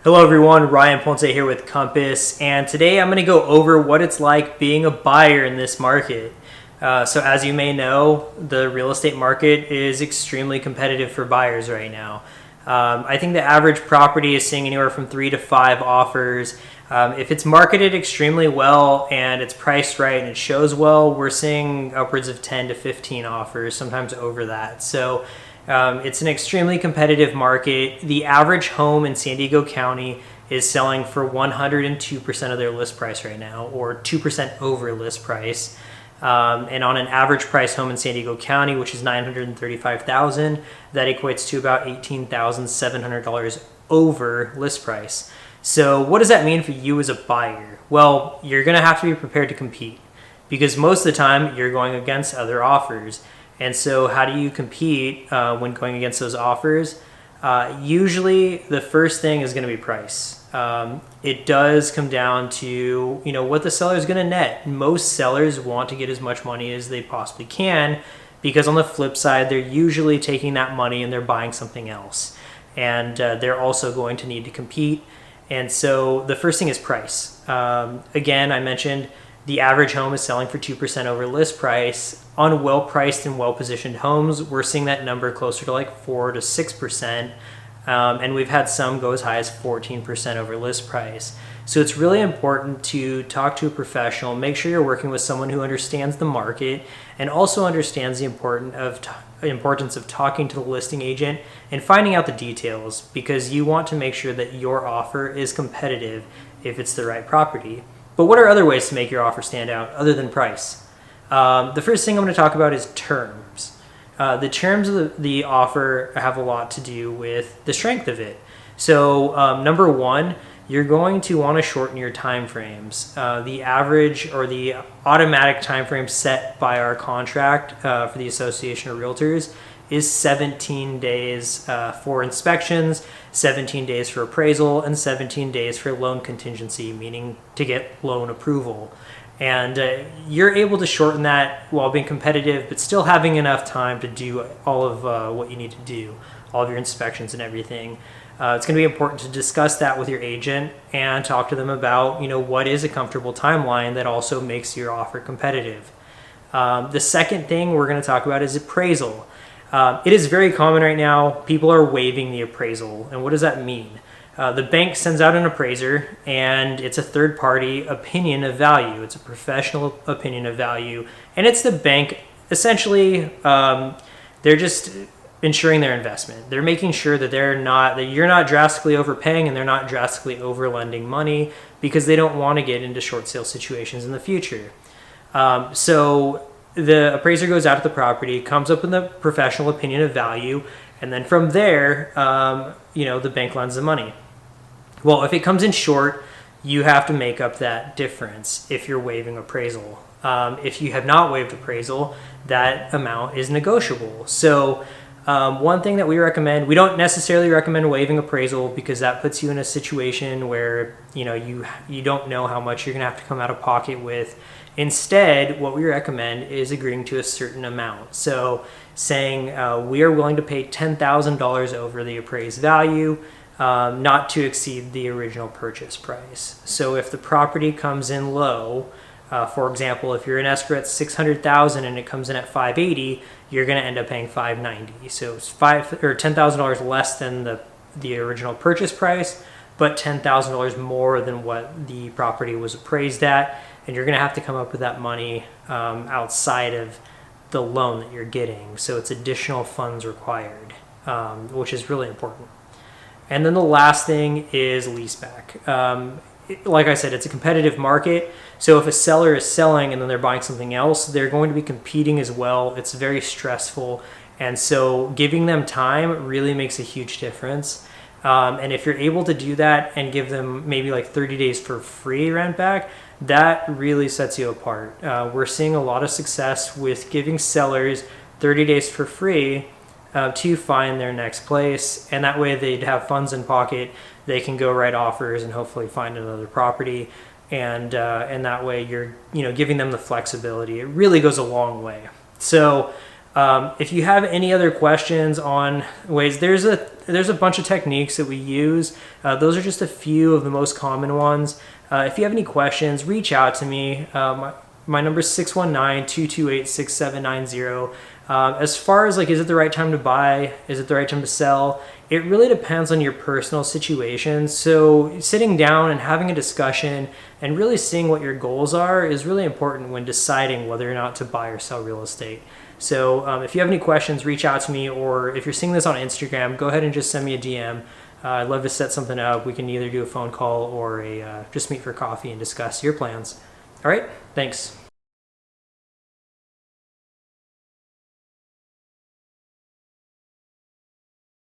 Hello everyone, Ryan Ponce here with Compass, and today I'm going to go over what it's like being a buyer in this market. So as you may know, the real estate market is extremely competitive for buyers right now. I think the average property is seeing anywhere from 3 to 5 offers. If it's marketed extremely well and it's priced right and it shows well, we're seeing upwards of 10 to 15 offers, sometimes over that. So it's an extremely competitive market. The average home in San Diego County is selling for 102% of their list price right now, or 2% over list price. And on an average price home in San Diego County, which is $935,000, that equates to about $18,700 over list price. So what does that mean for you as a buyer? Well, you're going to have to be prepared to compete because most of the time you're going against other offers. And so how do you compete when going against those offers? Usually the first thing is going to be price. It does come down to, what the seller is going to net. Most sellers want to get as much money as they possibly can because on the flip side, they're usually taking that money and they're buying something else. And they're also going to need to compete. And so the first thing is price. Again, I mentioned the average home is selling for 2% over list price. On well-priced and well-positioned homes, we're seeing that number closer to like 4 to 6%. And we've had some go as high as 14% over list price. So it's really important to talk to a professional, make sure you're working with someone who understands the market and also understands the importance of talking to the listing agent and finding out the details, because you want to make sure that your offer is competitive if it's the right property. But what are other ways to make your offer stand out other than price? The first thing I'm going to talk about is terms. The terms of the offer have a lot to do with the strength of it. So number one, you're going to want to shorten your time frames. The average or the automatic time frame set by our contract for the Association of Realtors is 17 days for inspections, 17 days for appraisal, and 17 days for loan contingency, meaning to get loan approval. And you're able to shorten that while being competitive, but still having enough time to do all of what you need to do, all of your inspections and everything. It's going to be important to discuss that with your agent and talk to them about, what is a comfortable timeline that also makes your offer competitive. The second thing we're going to talk about is appraisal. It is very common right now. People are waiving the appraisal. And what does that mean? The bank sends out an appraiser, and it's a third-party opinion of value. It's a professional opinion of value. And it's the bank, essentially, they're just ensuring their investment. They're making sure that you're not drastically overpaying and they're not drastically overlending money because they don't want to get into short sale situations in the future. So the appraiser goes out to the property, comes up with a professional opinion of value, and then from there, the bank lends the money. Well, if it comes in short, you have to make up that difference if you're waiving appraisal. If you have not waived appraisal, that amount is negotiable. So one thing that we recommend, we don't necessarily recommend waiving appraisal because that puts you in a situation where you don't know how much you're going to have to come out of pocket with. Instead, what we recommend is agreeing to a certain amount. So saying we are willing to pay $10,000 over the appraised value, not to exceed the original purchase price. So if the property comes in low, for example, if you're in escrow at $600,000 and it comes in at $580,000, you're going to end up paying $590,000. So it's $10,000 less than the original purchase price, but $10,000 more than what the property was appraised at. And you're going to have to come up with that money outside of the loan that you're getting. So it's additional funds required, which is really important. And then the last thing is leaseback. Like I said, it's a competitive market. So if a seller is selling and then they're buying something else, they're going to be competing as well. It's very stressful. And so giving them time really makes a huge difference. And if you're able to do that and give them maybe like 30 days for free rent back, that really sets you apart. We're seeing a lot of success with giving sellers 30 days for free to find their next place, and that way they'd have funds in pocket. They can go write offers and hopefully find another property, and that way you're giving them the flexibility. It really goes a long way. So If you have any other questions on ways, there's a bunch of techniques that we use. Those are just a few of the most common ones. If you have any questions, reach out to me. My number is 619-228-6790. As far as like, is it the right time to buy? Is it the right time to sell? It really depends on your personal situation. So sitting down and having a discussion and really seeing what your goals are is really important when deciding whether or not to buy or sell real estate. So if you have any questions, reach out to me, or if you're seeing this on Instagram, go ahead and just send me a DM. I'd love to set something up. We can either do a phone call or just meet for coffee and discuss your plans. All right, thanks.